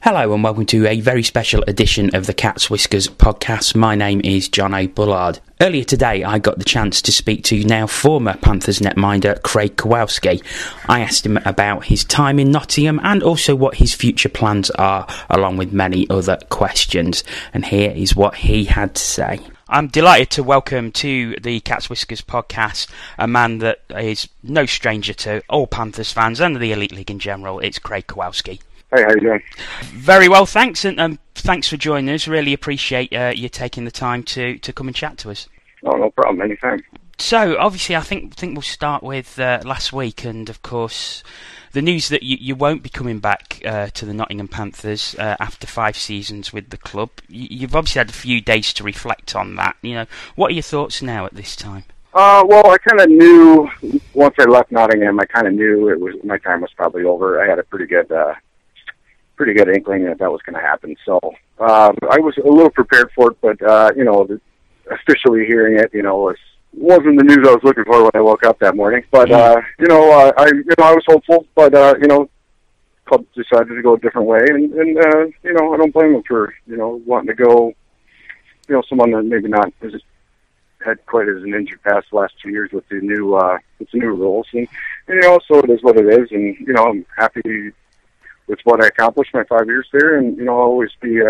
Hello and welcome to a very special edition of the Cats Whiskers podcast. My name is Jono Bullard. Earlier today I got the chance to speak to now former Panthers netminder Craig Kowalski. I asked him about his time in Nottingham and also what his future plans are, along with many other questions. And here is what he had to say. I'm delighted to welcome to the Cats Whiskers podcast a man that is no stranger to all Panthers fans and the Elite League in general. It's Craig Kowalski. Hey, how you doing? Very well, thanks, and thanks for joining us. Really appreciate you taking the time to come and chat to us. Oh, no problem, anytime. So, obviously, I think we'll start with last week, and of course, the news that you won't be coming back to the Nottingham Panthers after 5 seasons with the club. You've obviously had a few days to reflect on that. You know, what are your thoughts now at this time? Well, I kind of knew once I left Nottingham. I kind of knew my time was probably over. I had a pretty good inkling that was going to happen. So I was a little prepared for it, but officially hearing it, wasn't the news I was looking for when I woke up that morning. But I was hopeful. But club decided to go a different way, and I don't blame them for wanting to go. Someone that maybe not had quite as an injured past the last 2 years with the new rules, and so it is what it is, and I'm happy with what I accomplished my 5 years there, and I'll always be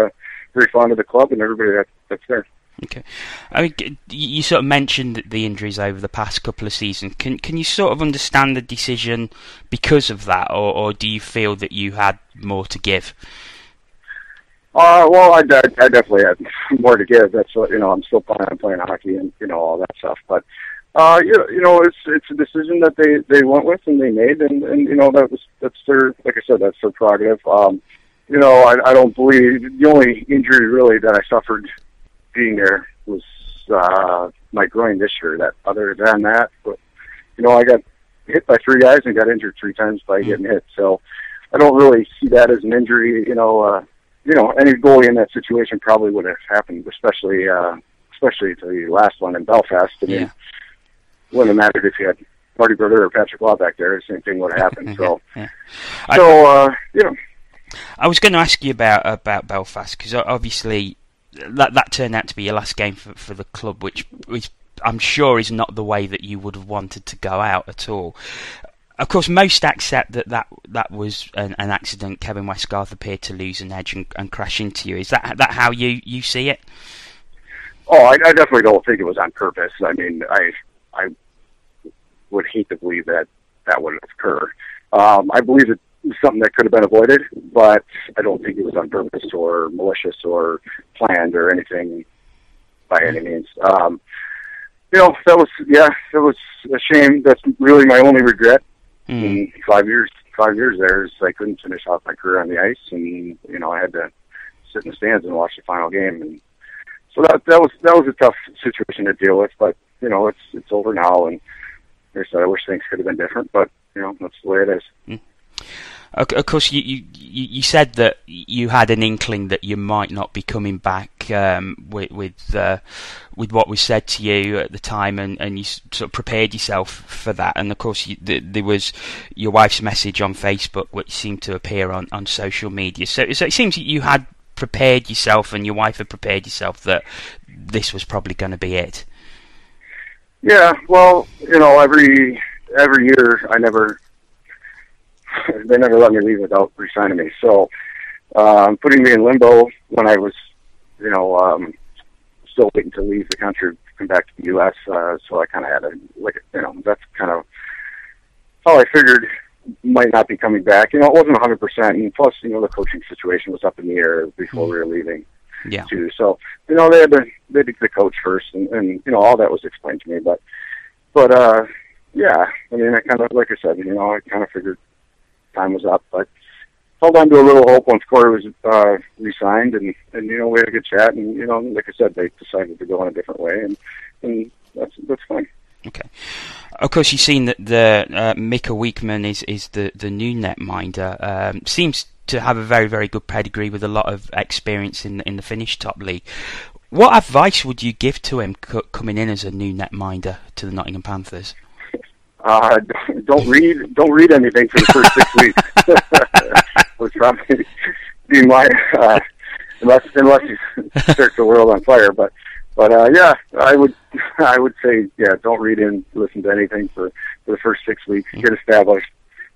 very fond of the club and everybody that's there. Okay, I mean, you sort of mentioned the injuries over the past couple of seasons. Can you sort of understand the decision because of that, or do you feel that you had more to give? Well, I definitely had more to give. That's what I'm still planning on playing hockey and all that stuff, but. It's a decision that they went with and they made, and that's their, like I said, that's their prerogative. I don't believe the only injury really that I suffered being there was my groin this year. That other than that, but I got hit by 3 guys and got injured 3 times by getting hit. So I don't really see that as an injury. Any goalie in that situation probably would have happened, especially to the last one in Belfast. I mean, wouldn't have mattered if you had Marty Brodeur or Patrick Law back there. The same thing would have happened. So, I was going to ask you about Belfast, because obviously that turned out to be your last game for the club, which I'm sure is not the way that you would have wanted to go out at all. Of course, most accept that was an accident. Kevin Westgarth appeared to lose an edge and crash into you. Is that how you see it? Oh, I definitely don't think it was on purpose. I mean, I would hate to believe that would occur. I believe it was something that could have been avoided, but I don't think it was on purpose or malicious or planned or anything by any means. That was a shame. That's really my only regret. In 5 years there is I couldn't finish off my career on the ice, and I had to sit in the stands and watch the final game, and so that was a tough situation to deal with. But it's over now, and I wish things could have been different, but that's the way it is. Of course, you said that you had an inkling that you might not be coming back with what was said to you at the time, and you sort of prepared yourself for that. And of course, there was your wife's message on Facebook, which seemed to appear on social media. So it seems that you had prepared yourself, and your wife had prepared yourself that this was probably going to be it. Yeah, well, every year they never let me leave without re-signing me. So, putting me in limbo when I was, still waiting to leave the country, come back to the U.S. So I kind of had that's kind of how I figured might not be coming back. It wasn't 100%, and plus, the coaching situation was up in the air before we were leaving. Yeah. Too. So, they had to get the coach first, and all that was explained to me. But yeah, I mean, I kind of, like I said, I kind of figured time was up, but held on to a little hope once Corey was re-signed, and we had a good chat, and like I said, they decided to go in a different way, and that's fine. Okay. Of course, you've seen that the Mika Weekman is the new netminder. Seems to have a very, very good pedigree with a lot of experience in the Finnish top league. What advice would you give to him coming in as a new netminder to the Nottingham Panthers? Don't read anything for the first 6 weeks. Was be my unless you start the world on fire. But yeah, I would say don't read in, listen to anything for the first 6 weeks. Get established,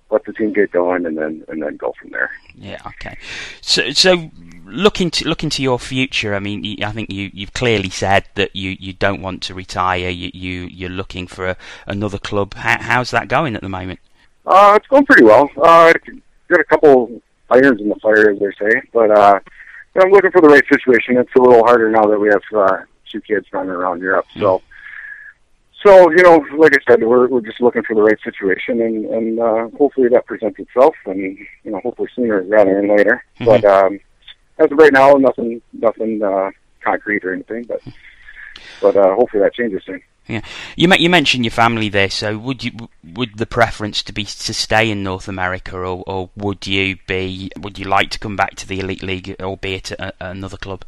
let the team get going, and then go from there. Yeah. Okay. So looking to your future. I mean, I think you've clearly said that you don't want to retire. You're looking for another club. How's that going at the moment? It's going pretty well. Got a couple irons in the fire, as they say, but I'm looking for the right situation. It's a little harder now that we have 2 kids running around Europe. So like I said, we're just looking for the right situation, and hopefully that presents itself, and hopefully sooner rather than later. Mm-hmm. But as of right now, nothing concrete or anything. But hopefully that changes soon. Yeah, you mentioned your family there. So would the preference to be to stay in North America, or would you like to come back to the Elite League, albeit at another club?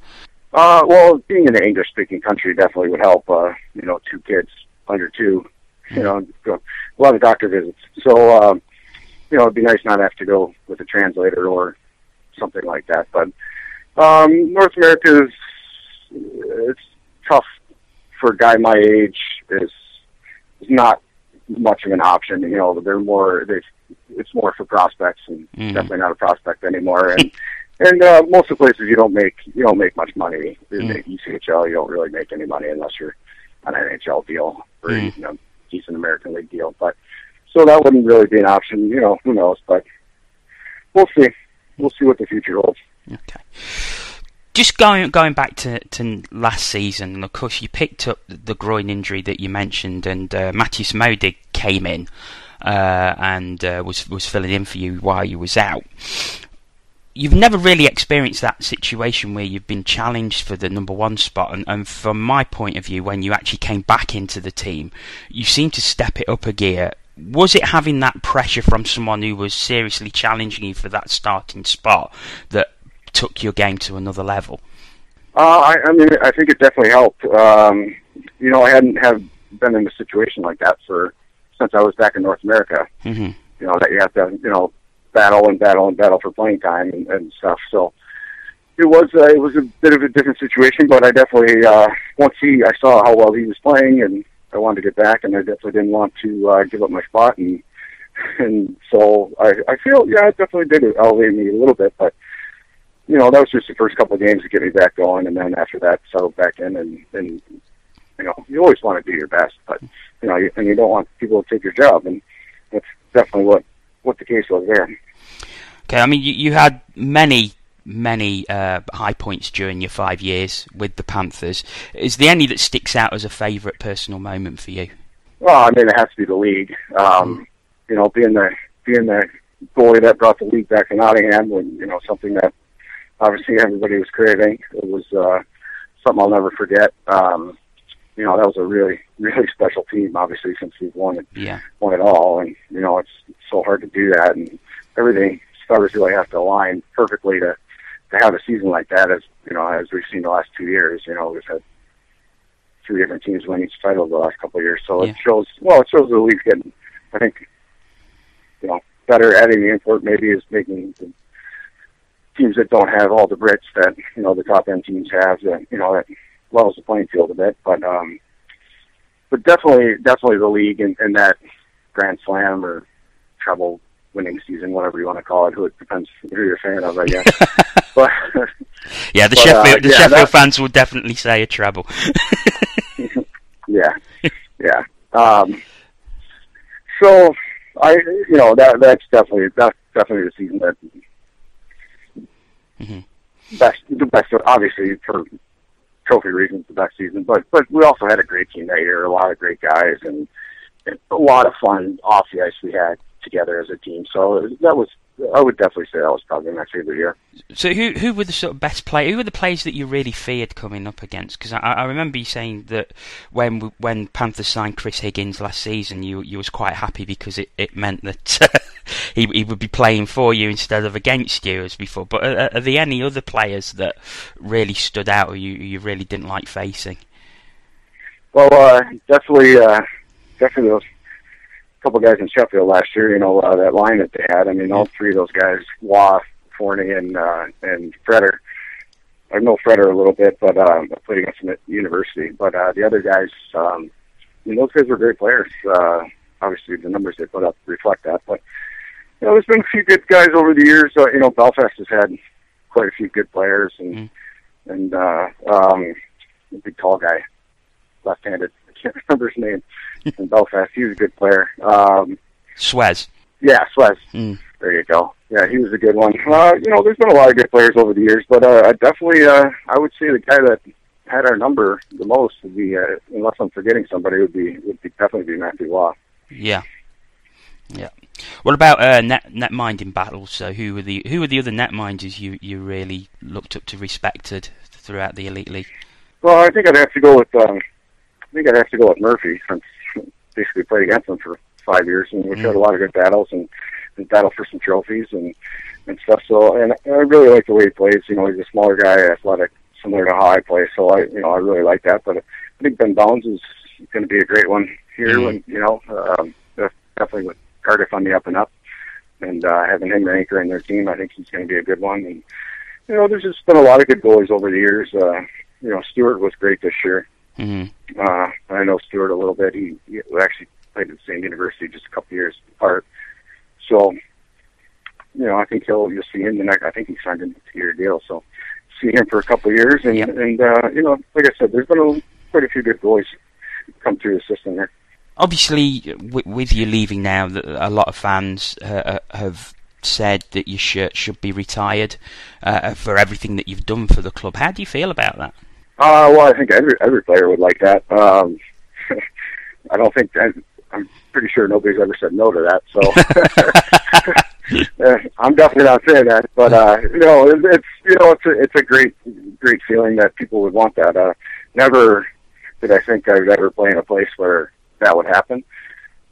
Well, being in an English-speaking country definitely would help. 2 kids under 2, a lot of doctor visits. So it'd be nice not to have to go with a translator or something like that. But North America it's tough. For a guy my age, is not much of an option. It's more for prospects, and definitely not a prospect anymore. And most of the places you don't make much money. In the ECHL, you don't really make any money unless you're on an NHL deal or decent American League deal. But so that wouldn't really be an option. Who knows? But we'll see. We'll see what the future holds. Okay. Just going back to last season, and of course you picked up the groin injury that you mentioned, and Matthias Modig came in and was filling in for you while you was out. You've never really experienced that situation where you've been challenged for the number 1 spot, and from my point of view, when you actually came back into the team, you seemed to step it up a gear. Was it having that pressure from someone who was seriously challenging you for that starting spot that took your game to another level? I think it definitely helped. I hadn't been in a situation like that since I was back in North America. Mm-hmm. That you have to battle for playing time and stuff. So it was a bit of a different situation, but I definitely once I saw how well he was playing, and I wanted to get back, and I definitely didn't want to give up my spot, and so I feel it definitely did elevate me a little bit, but. That was just the first couple of games to get me back going, and then after that, settled back in, and you always want to do your best, but and you don't want people to take your job, and that's definitely what the case was there. Okay, I mean, you had many high points during your 5 years with the Panthers. Is there any that sticks out as a favourite personal moment for you? Well, I mean, it has to be the league. Being the goalie that brought the league back to Nottingham, when something that. Obviously, everybody was craving. It was something I'll never forget. That was a really, really special team, obviously, since we've won it all. And, it's so hard to do that. And everything, stars really have to align perfectly to have a season like that, as we've seen the last 2 years. We've had 3 different teams win each title the last couple of years. So it shows the league's getting, I think, better. Adding the import maybe is making the teams that don't have all the Brits that the top end teams have, that that levels the playing field a bit, but definitely the league and that Grand Slam or treble winning season, whatever you want to call it. It depends who you're a fan of, I guess. But Sheffield fans would definitely say a treble. yeah. So that's definitely the season that. Mm-hmm. The best, obviously for trophy reasons, the best season. But we also had a great team that year, a lot of great guys, and a lot of fun off the ice we had together as a team. So I would definitely say that was probably my favorite year. So who were the sort of best players? Who were the players that you really feared coming up against? Because I remember you saying that when Panthers signed Chris Higgins last season, you was quite happy because it meant that he would be playing for you instead of against you as before. But are there any other players that really stood out or you really didn't like facing? Well, definitely those couple guys in Sheffield last year. That line that they had. I mean, all 3 of those guys, Waugh, Forney and Freder. I know Freder a little bit, but I played against him at university. But the other guys, those guys were great players. Obviously, the numbers they put up reflect that. But there's been a few good guys over the years. Belfast has had quite a few good players, and the big tall guy, left-handed. I can't remember his name. In Belfast, he was a good player. Swez. Yeah, Swez. There you go. Yeah, he was a good one. There's been a lot of good players over the years, but I definitely, I would say the guy that had our number the most would be, unless I'm forgetting somebody, would definitely be Matthew Law. Yeah. What about net minding battles? So who were the other netminders you really looked up to, respected throughout the Elite League? Well, I think I'd have to go with Murphy, since basically played against him for 5 years, and we had a lot of good battles and battle for some trophies and stuff. So, and I really like the way he plays. He's a smaller guy, athletic, similar to how I play. So I really like that. But I think Ben Bounds is going to be a great one here. When definitely with Cardiff on the up and up, and having him anchor in their team, I think he's going to be a good one. And there's just been a lot of good goalies over the years. Stewart was great this year. I know Stewart a little bit. He actually played at the same university just a couple years apart. So, I think you'll see him the next. I think he signed a 2-year deal. So, see him for a couple of years, and like I said, there's been quite a few good goalies come through the system there. Obviously, with you leaving now, a lot of fans have said that your shirt should be retired for everything that you've done for the club. How do you feel about that? Well, I think every player would like that. I don't think I'm pretty sure nobody's ever said no to that. So I'm definitely not saying that. But it's a great feeling that people would want that. Never did I think I would ever play in a place where that would happen,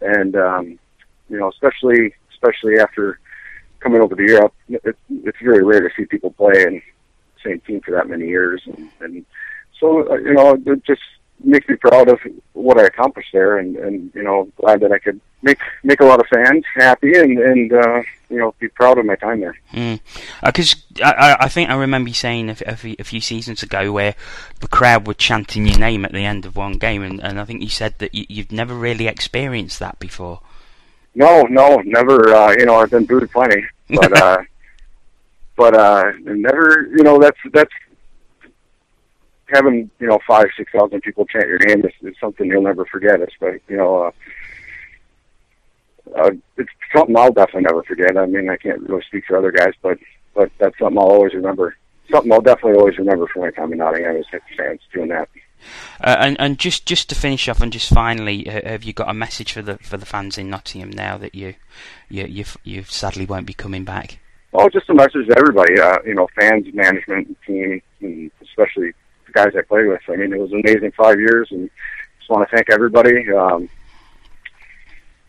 and especially after coming over to Europe, it's very rare to see people play in the same team for that many years, and so it just makes me proud of what I accomplished there, and glad that I could make a lot of fans happy and be proud of my time there. Because I think I remember you saying a few seasons ago where the crowd were chanting your name at the end of one game, and I think you said that you've never really experienced that before. No, never. I've been booed plenty, but never. That's having 5,000-6,000 people chant your name is something you'll never forget. It's it's something I'll definitely never forget. I mean, I can't really speak for other guys, but that's something I'll always remember. Something I'll definitely always remember from my time in Nottingham is fans doing that. And just to finish off, and just finally, have you got a message for the fans in Nottingham now that you sadly won't be coming back? Oh, just a message to everybody. Fans, management, team, and especially the guys I played with. I mean, it was an amazing 5 years, and just want to thank everybody.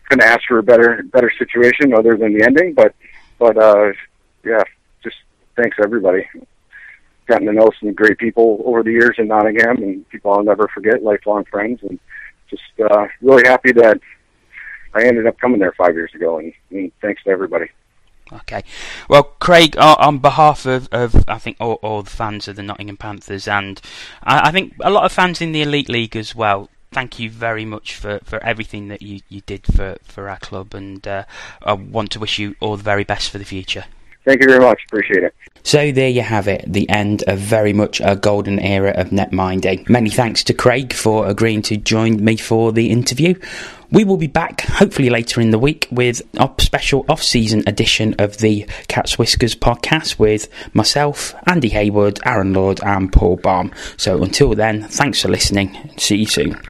Couldn't ask for a better situation other than the ending, but just thanks everybody. Gotten to know some great people over the years in Nottingham, and people I'll never forget, lifelong friends, and just really happy that I ended up coming there 5 years ago, and thanks to everybody. Okay. Well, Craig, on behalf of I think all the fans of the Nottingham Panthers, and I think a lot of fans in the Elite League as well, thank you very much for everything that you did for our club, and I want to wish you all the very best for the future. Thank you very much. Appreciate it. So there you have it, the end of very much a golden era of netminding. Many thanks to Craig for agreeing to join me for the interview. We will be back hopefully later in the week with a special off-season edition of the Cats Whiskers podcast with myself, Andy Haywood, Aaron Lord and Paul Baum. So until then, thanks for listening and see you soon.